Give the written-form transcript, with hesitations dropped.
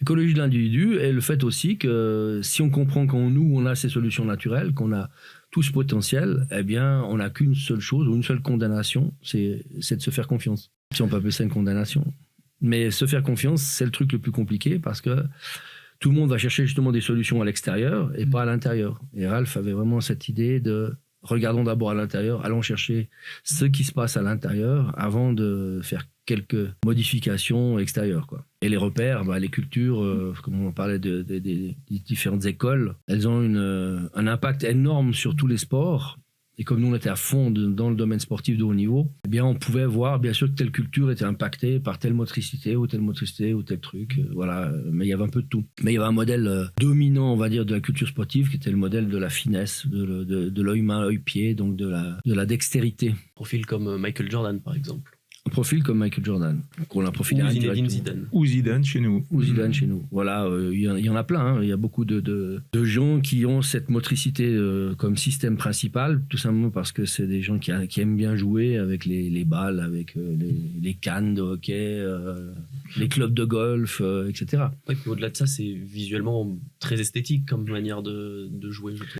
L'écologie de l'individu et le fait aussi que si on comprend qu'en nous, on a ces solutions naturelles, qu'on a tout ce potentiel, eh bien, on n'a qu'une seule chose ou une seule condamnation, c'est de se faire confiance. Si on peut appeler ça une condamnation. Mais se faire confiance, c'est le truc le plus compliqué parce que tout le monde va chercher justement des solutions à l'extérieur et pas à l'intérieur. Et Ralph avait vraiment cette idée de regardons d'abord à l'intérieur, allons chercher ce qui se passe à l'intérieur avant de faire quelques modifications extérieures, quoi. Et les repères, les cultures, comme on parlait des différentes écoles, elles ont un impact énorme sur tous les sports. Et comme nous, on était à fond dans le domaine sportif de haut niveau, eh bien, on pouvait voir, bien sûr, que telle culture était impactée par telle motricité ou tel truc. Voilà. Mais il y avait un peu de tout. Mais il y avait un modèle dominant, on va dire, de la culture sportive, qui était le modèle de la finesse, de l'œil main, œil pied, donc de la dextérité. Profil comme Michael Jordan, par exemple. Un profil comme Michael Jordan. Qu'on a profilé ou Zinedine Zidane. Ou Zidane chez nous. Ou Zidane chez nous. Voilà, il y en a plein. Hein. Il y a beaucoup de gens qui ont cette motricité comme système principal, tout simplement parce que c'est des gens qui aiment bien jouer avec les balles, avec les cannes de hockey, les clubs de golf, etc. Ouais, puis au-delà de ça, c'est visuellement très esthétique comme manière de jouer, je trouve.